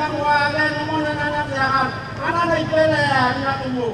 bilang wagen ngomong anak jangan. Anak ipele anak ibu.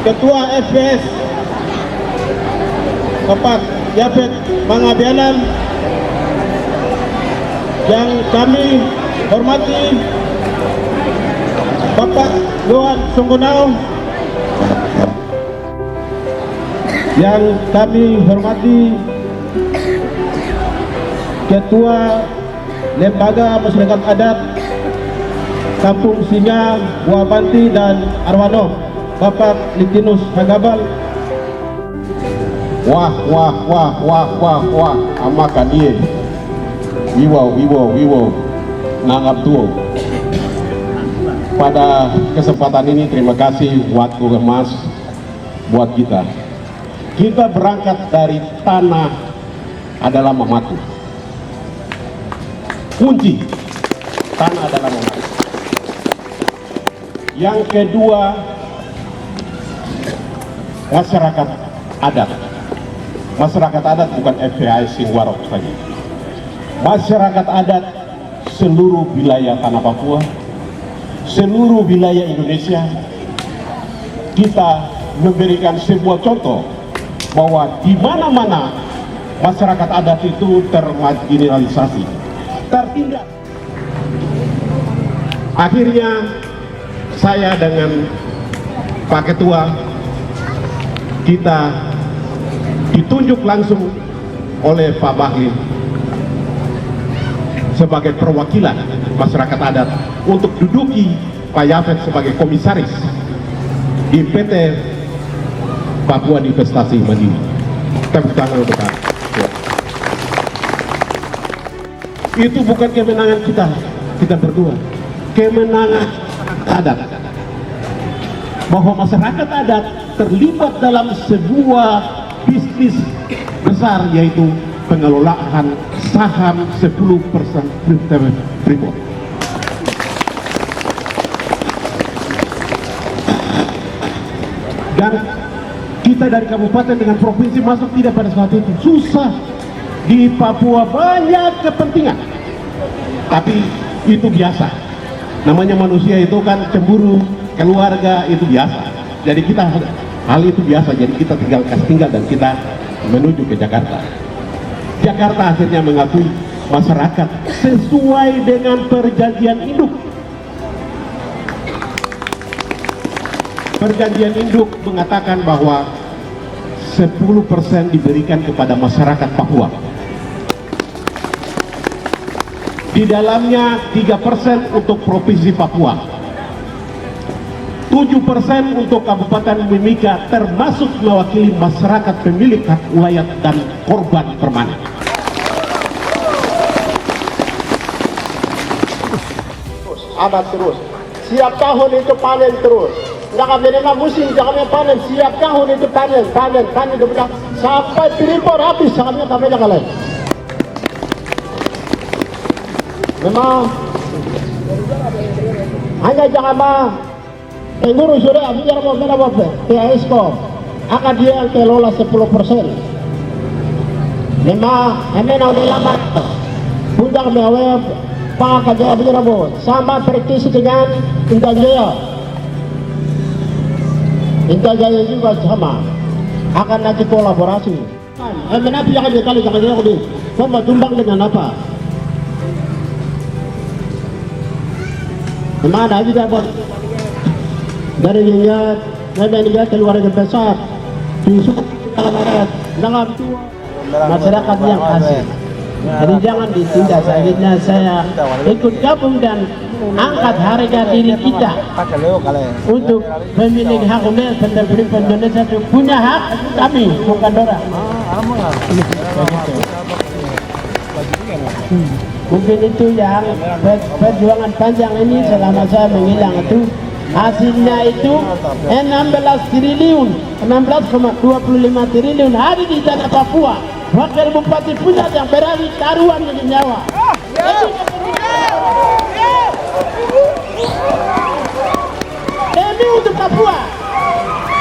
Ketua FPS Bapak Yafet Mangabianan, yang kami hormati Bapak Yohan Sunggunau, yang kami hormati Ketua Lembaga Masyarakat Adat Kampung Singa, Buabanti dan Arwano, Bapak Litinus Hagabal. Wah, amaka dia. Wiwo, nanggap tuh. Pada kesempatan ini terima kasih waktu emas buat kita. Kita berangkat dari tanah adalah mamaku. Kunci tanah adalah mamaku. Yang kedua, masyarakat adat. Masyarakat adat bukan FPI Singwarok saja. Masyarakat adat seluruh wilayah tanah Papua, seluruh wilayah Indonesia, kita memberikan sebuah contoh bahwa di mana-mana masyarakat adat itu termarginalisasi, tertindas. Akhirnya saya dengan Pak Ketua, kita ditunjuk langsung oleh Pak Bahlil sebagai perwakilan masyarakat adat untuk duduki Pak Yafet sebagai komisaris di PT Papua Divestasi Mandiri. Tepuk tangan untuk Pak. Itu bukan kemenangan kita berdua, kemenangan adat. Bahwa masyarakat adat terlibat dalam sebuah bisnis besar, yaitu pengelolaan saham 10% Freeport. Dan kita dari kabupaten dengan provinsi masuk tidak pada saat itu. Susah. Di Papua banyak kepentingan, tapi itu biasa. Namanya manusia itu kan cemburu, keluarga itu biasa. Jadi kita hal itu biasa. Jadi kita tinggal dan kita menuju ke Jakarta. Jakarta akhirnya mengakui masyarakat sesuai dengan perjanjian induk. Perjanjian induk mengatakan bahwa 10% diberikan kepada masyarakat Papua. Di dalamnya 3% untuk Provinsi Papua, 7% untuk Kabupaten Mimika, termasuk mewakili masyarakat pemilik hak ulayat dan korban permanen. Adat terus. Siap tahun itu panen terus. Jangan menerima musim, jangan panen. Siap tahun itu panen. Sampai Freeport habis, jangan kami jangan lain. Memang hanya jangan mah ngurus sudah biar mau apa PASCO akan dia yang kelola 10%. Memang emenau di lamar punjang mewe pak kerja biar mau sama persis dengan Intan Jaya juga sama akan nanti kolaborasi. menapi yang dia kali jangan dia kudin. Sama tumbang dengan apa? Mana aja dapat dari dia keluarga besar justru dengan tua masyarakat yang asing. Jadi jangan ditindak. Selanjutnya saya ikut gabung dan angkat harga diri kita untuk memiliki hak penduduk Indonesia itu punya hak kami, bukan orang. Mungkin itu yang perjuangan panjang ini selama saya menghilang itu hasilnya itu 16,25 triliun hari di tanah Papua. Wakil Bupati Pusat yang berani taruhan dengan nyawa. Ini untuk Papua.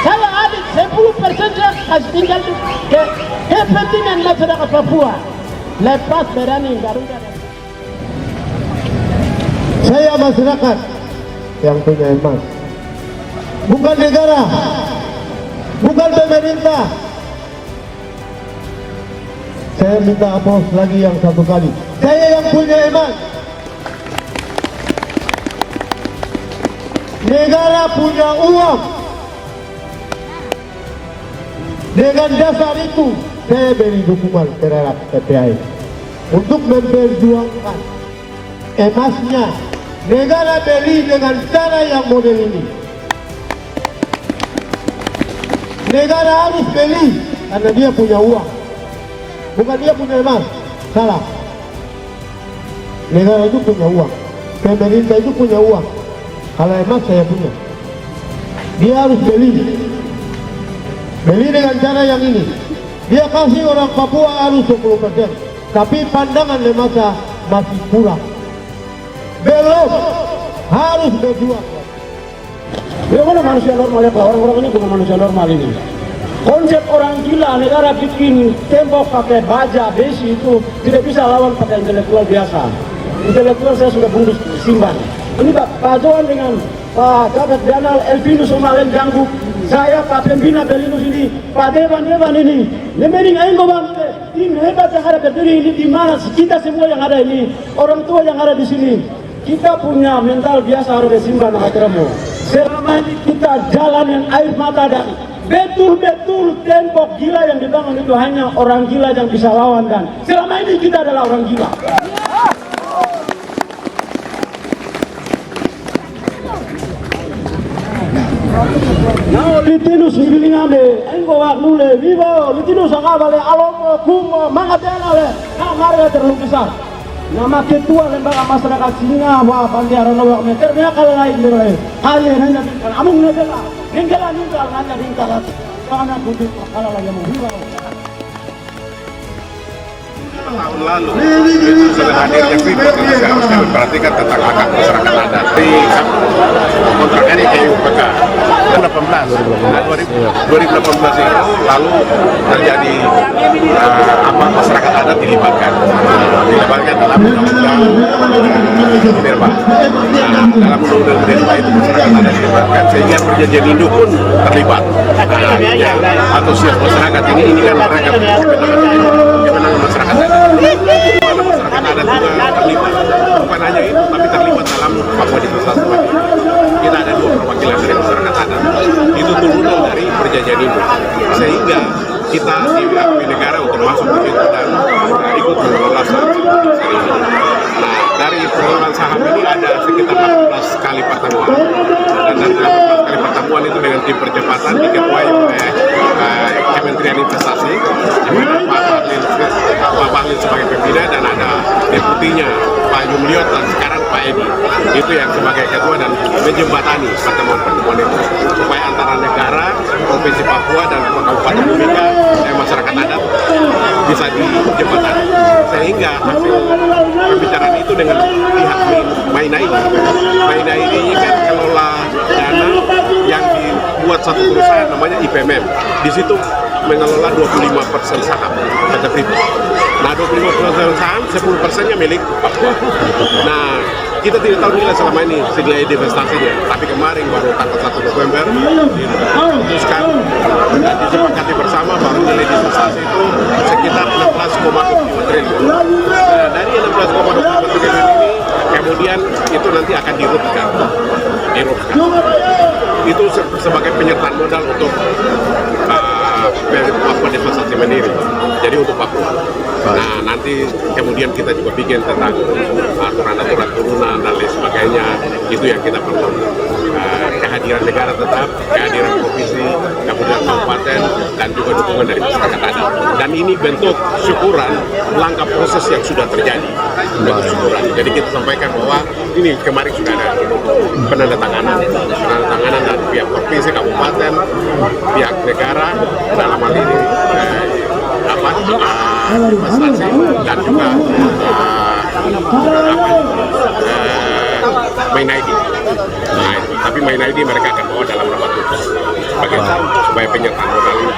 Saya adik 10% yang kasih tinggal ke kepentingan masyarakat Papua. Lepas berani Garuda. Saya masyarakat yang punya emas, bukan negara, bukan pemerintah. Saya minta aplaus lagi yang satu kali. Saya yang punya emas. Negara punya uang. Dengan dasar itu, saya beri dukungan terhadap TPI untuk memperjuangkan emasnya. Negara beli dengan cara yang model ini. Negara harus beli karena dia punya uang, bukan dia punya emas. Salah. Negara itu punya uang, pemerintah itu punya uang. Kalau emas saya punya, dia harus beli dengan cara yang ini. Dia kasih orang Papua harus 10%, tapi pandangan Lemasa masih kurang. Belum, harus berjuang. Bagaimana manusia normal ya Pak? Orang-orang ini bukan manusia normal ini. Konsep orang gila, negara bikin tembok pakai baja, besi itu tidak bisa lawan pakai intelektual biasa. Intelektual saya sudah bungkus simpan. Ini Pak Johan dengan Pak Gatot Danal, Elvinus Omalen Janggu, saya Pak Pembina Belinus ini, Pak Devan ini. Nemening Ainggo Bang, tim hebat yang ada berdiri ini di mana kita semua yang ada ini, orang tua yang ada di sini. Kita punya mental biasa harus disimpan akhirnya. Selama ini kita jalan yang air mata dan betul-betul tembok gila yang dibangun itu hanya orang gila yang bisa lawan dan selama ini kita adalah orang gila. Now litinus hibilingame, engko wak nule, vivo, litinus akabale, alomo, kumo, mangatenale, marga terlukisan. Nama ketua lembaga masyarakat Singa, wah pandiaran awak meter, dia kalau lain mulai. Kalian hanya tinggal, amung negara, negara hanya tinggal. Karena butuh kalau lagi mau hilang. Tahun lalu itu sudah hadirnya Freeport Indonesia harus kami perhatikan tentang hak masyarakat adat di kontraknya di KUPK 2018 itu lalu terjadi masyarakat adat dilibatkan dalam undang-undang Minerba. Dalam undang-undang Minerba itu masyarakat adat dilibatkan sehingga perjanjian induk pun terlibat. Antusias masyarakat ini kan mereka kemenangan masyarakat adat. Mana masyarakat adat juga terlibat, bukan hanya itu, tapi terlibat dalam Papua Diversitas. Kita ada 2 perwakilan dari masyarakat adat, itu turunan dari perjanjian itu, sehingga kita diakui negara untuk masuk ke situ dan ikut mengelola saham. Nah, dari pengelolaan saham ini ada sekitar 18 kali pertemuan, dan dari 18 kali pertemuan itu dengan tim percepatan diketuai oleh Kementerian Investasi, di mana Pak Bahlil sebagai pembina dan ada deputinya Pak Yumliot dan sekarang Pak Edi itu yang sebagai ketua dan menjembatani pertemuan-pertemuan itu supaya antara negara, Provinsi Papua dan Kabupaten Mimika dan masyarakat adat bisa dijembatani sehingga hasil pembicaraan itu dengan pihak Mainai ini kan kelola dana yang dibuat satu perusahaan namanya IPMM, di situ mengelola 25% saham PT Freeport. Nah, 25% saham, 10%-nya milik Papua. Nah, kita tidak tahu nilai selama ini nilai divestasinya, tapi kemarin baru tanggal 1 November diputuskan dan disepakati bersama bahwa nilai divestasi itu sekitar 16,25 triliun. Nah, dari 16,25 triliun ini kemudian itu nanti akan dirupkan. Itu sebagai penyertaan modal untuk Papua Divestasi Mandiri, jadi untuk Papua. Nah, nanti kemudian kita juga bikin tentang aturan-aturan turunan dan lain sebagainya. Itu yang kita perlu. Kehadiran negara tetap, kehadiran provinsi, kemudian kabupaten, dan juga dukungan dari masyarakat adat. Dan ini bentuk syukuran langkah proses yang sudah terjadi. Bentuk syukuran. Jadi kita sampaikan bahwa ini kemarin sudah ada penandatanganan dari pihak provinsi, kabupaten, pihak negara, dalam hal ini investasi dan juga Main ID. Nah, tapi Main ID mereka akan bawa dalam rapat khusus supaya penyertaan modal ini